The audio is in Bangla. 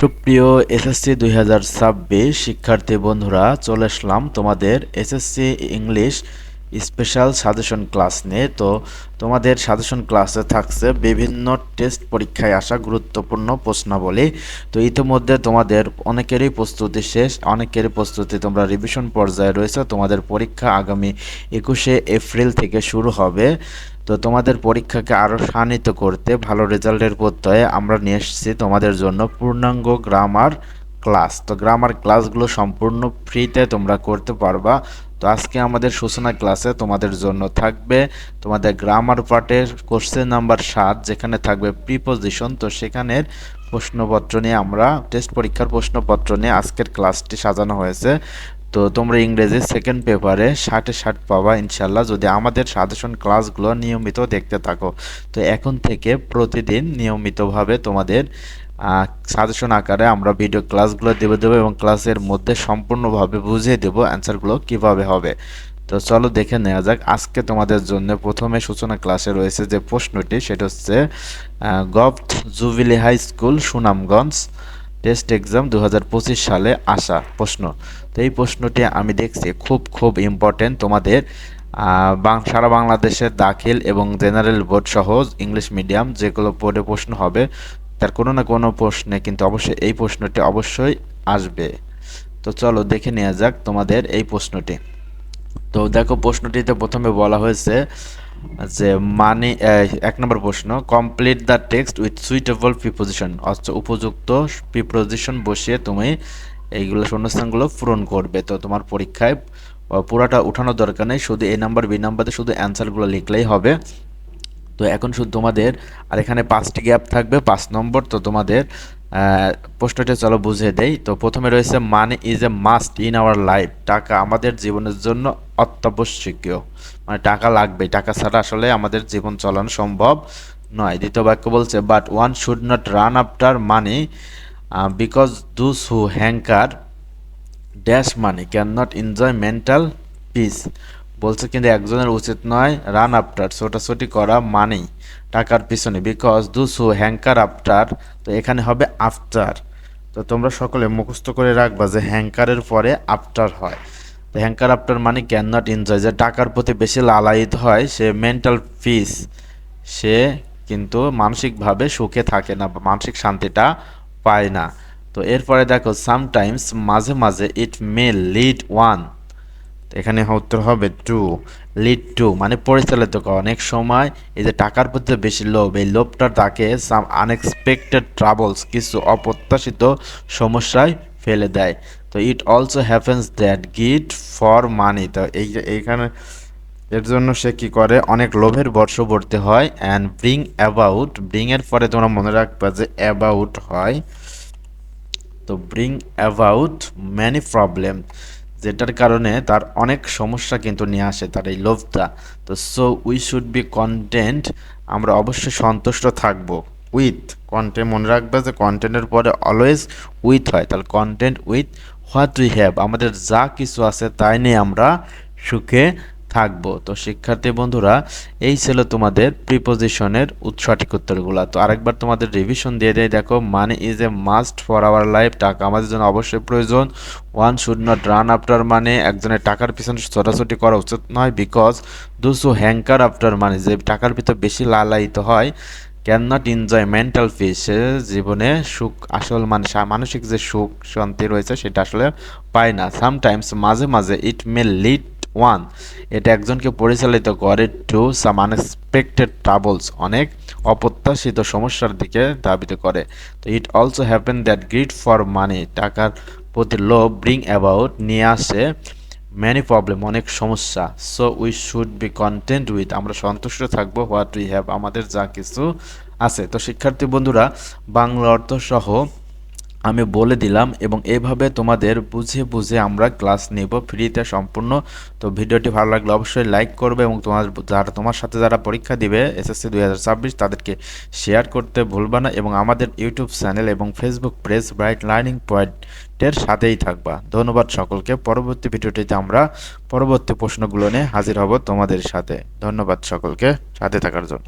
সুপ্রিয় এসএসসি 2026 শিক্ষার্থী বন্ধুরা, চলে আসলাম তোমাদের SSC English special suggestion class নিয়ে। তো তোমাদের সাজেশন ক্লাসে থাকছে বিভিন্ন টেস্ট পরীক্ষায় আসা গুরুত্বপূর্ণ প্রশ্নাবলী। তো ইতিমধ্যে তোমাদের অনেকেরই প্রস্তুতি শেষ, অনেকেরই প্রস্তুতি তোমরা রিভিশন পর্যায়ে রয়েছে। তোমাদের পরীক্ষা আগামী 21শে এপ্রিল থেকে শুরু হবে। তো তোমাদের পরীক্ষাকে আরও শানিত করতে, ভালো রেজাল্টের প্রত্যয়ে আমরা নিয়ে এসেছি তোমাদের জন্য পূর্ণাঙ্গ গ্রামার ক্লাস। তো গ্রামার ক্লাসগুলো সম্পূর্ণ ফ্রিতে তোমরা করতে পারবা। তো আজকে আমাদের সূচনা ক্লাসে তোমাদের জন্য থাকবে তোমাদের গ্রামার পার্টের কোশ্চেন নাম্বার 7, যেখানে থাকবে প্রিপোজিশন। তো সেখানের প্রশ্নপত্র নিয়ে আমরা টেস্ট পরীক্ষার প্রশ্নপত্র নিয়ে আজকের ক্লাসটি সাজানো হয়েছে। তো তোমরা ইংরেজি সেকেন্ড পেপারে 60-60 পাবা ইনশাল্লাহ, যদি আমাদের সাজেশন ক্লাসগুলো নিয়মিত দেখতে থাকো। তো এখন থেকে প্রতিদিন নিয়মিতভাবে তোমাদের সাজেশন আকারে আমরা ভিডিও ক্লাসগুলো দেবো এবং ক্লাসের মধ্যে সম্পূর্ণভাবে বুঝিয়ে দেবো অ্যান্সারগুলো কিভাবে হবে। তো চলো দেখে নেওয়া যাক। আজকে তোমাদের জন্য প্রথমে সূচনা ক্লাসে রয়েছে যে প্রশ্নটি, সেটা হচ্ছে govt jubilee high school Sunamganj test exam 2025 সালে আসা প্রশ্ন। তো এই প্রশ্নটি আমি দেখছি খুব ইম্পর্টেন্ট তোমাদের সারা বাংলাদেশের দাখিল এবং জেনারেল বোর্ড সহ ইংলিশ মিডিয়াম যেগুলো বোর্ডে প্রশ্ন হবে, তার কোনো না কোনো প্রশ্নে কিন্তু অবশ্যই এই প্রশ্নটি অবশ্যই আসবে। তো চলো দেখে নেওয়া যাক তোমাদের এই প্রশ্নটি। তো দেখো, প্রশ্নটিতে প্রথমে বলা হয়েছে যে মানে 1 নম্বর প্রশ্ন, complete the text with suitable preposition, অর্থাৎ উপযুক্ত প্রিপোজিশন বসিয়ে তুমি এইগুলো শূন্যস্থানগুলো পূরণ করবে। তো তোমার পরীক্ষায় পুরাটা উঠানোর দরকার নেই, শুধু এ নাম্বার বি নাম্বারে শুধু অ্যান্সারগুলো লিখলেই হবে। তো এখন শুধু তোমাদের, আর এখানে 5টি গ্যাপ থাকবে 5 নম্বর। তো তোমাদের প্রশ্নটা চলো বুঝিয়ে দেই। তো প্রথমে রয়েছে মানি is a must in our life, টাকা আমাদের জীবনের জন্য অত্যাবশ্যকীয়, মানে টাকা লাগবে, টাকা ছাড়া আসলে আমাদের জীবন চালানো সম্ভব নয়। দ্বিতীয় বাক্য বলছে but one should not run after money because those who hanker dash money can not enjoy mental piece. বলছে কিন্তু একজনের উচিত নয় রান আফটার, ছোটাছুটি করা মানি টাকার পিছনে, because those who hanker after. তো এখানে হবে আফটার। তো তোমরা সকলে মুখস্থ করে রাখবা যে হ্যাঙ্কারের পরে আফটার হয়। তো হ্যাঙ্কার আফটার মানে ক্যান নট এনজয়, যে টাকার প্রতি বেশি লালায়িত হয় সে মেন্টাল পিস, সে কিন্তু মানসিকভাবে সুখে থাকে না বা মানসিক শান্তিটা পায় না। তো এরপরে দেখো সামটাইমস মাঝে মাঝে ইট মে লিড ওয়ান, এখানে উত্তর হবে টু। লিড টু মানে পরিচালিত করা, অনেক সময় এই যে টাকার প্রতি বেশি লোভ, এই লোভটা তাকে সাম আনএক্সপেক্টেড ট্রাবলস, কিছু অপ্রত্যাশিত সমস্যায় ফেলে দেয়। তো ইট অলসো হ্যাপেন্স দ্যাট গিট ফর মানি, তো এইখানে এর জন্য সে কি করে, অনেক লোভের বশবর্তী হয়। অ্যান্ড ব্রিং অ্যাবাউট, ব্রিং এর পরে তোমরা মনে রাখবা যে অ্যাবাউট হয়, তো ব্রিং অ্যাবাউট ম্যানি প্রবলেম, যেটার কারণে তার অনেক সমস্যা কিন্তু নিয়ে আসে তার এই লোভটা। তো so we should be content, আমরা অবশ্যই সন্তুষ্ট থাকবো উইথ কন্টেন্ট, মনে রাখবে যে কন্টেন্টের পরে অলওয়েজ উইথ হয়, তাহলে content with what we have, আমাদের যা কিছু আছে তাই নিয়ে আমরা সুখে থাকবো। তো শিক্ষার্থী বন্ধুরা, এই ছিল তোমাদের প্রিপোজিশনের সঠিক উত্তরগুলো। তো আরেকবার তোমাদের রিভিশন দিয়ে দেয়। দেখো, money is a must for our life, টাকা আমাদের জন্য অবশ্যই প্রয়োজন। One should not run after money, একজনের টাকার পিছনে ছোটাছুটি করা উচিত নয়। Because those who hanker after money, যে টাকার ভিতর বেশি লালায়িত হয়, can not enjoy mental peace, সে জীবনে সুখ, আসল মানে মানসিক যে সুখ শান্তি রয়েছে সেটা আসলে পায় না। সামটাইমস মাঝে মাঝে ইট মে লিড ওয়ান, এটা একজনকে পরিচালিত করে টু সাম আনএক্সপেক্টেড ট্রাবলস, অনেক অপ্রত্যাশিত সমস্যার দিকে ধাবিত করে। তো it also happen that grid for money, টাকার প্রতি লোভ ব্রিং অ্যাবাউট নিয়ে আসে ম্যানি প্রবলেম, অনেক সমস্যা। So we should be content with, আমরা সন্তুষ্ট থাকবো হোয়াট উই হ্যাভ, আমাদের যা কিছু আছে। তো শিক্ষার্থী বন্ধুরা, বাংলা অর্থ সহ আমি বলে দিলাম এবং এইভাবে তোমাদের বুঝে বুঝে আমরা ক্লাস নেব ফ্রিতে সম্পূর্ণ। তো ভিডিওটি ভালো লাগলে অবশ্যই লাইক করবে এবং তোমার সাথে যারা পরীক্ষা দিবে এসএসসি 2026 তাদেরকে শেয়ার করতে ভুলবা না, এবং আমাদের ইউটিউব চ্যানেল এবং ফেসবুক পেজ ব্রাইট লার্নিং পয়েন্টের সাথেই থাকবা। ধন্যবাদ সকলকে। পরবর্তী ভিডিওটিতে আমরা পরবর্তী প্রশ্নগুলো নিয়ে হাজির হব তোমাদের সাথে। ধন্যবাদ সকলকে সাথে থাকার জন্য।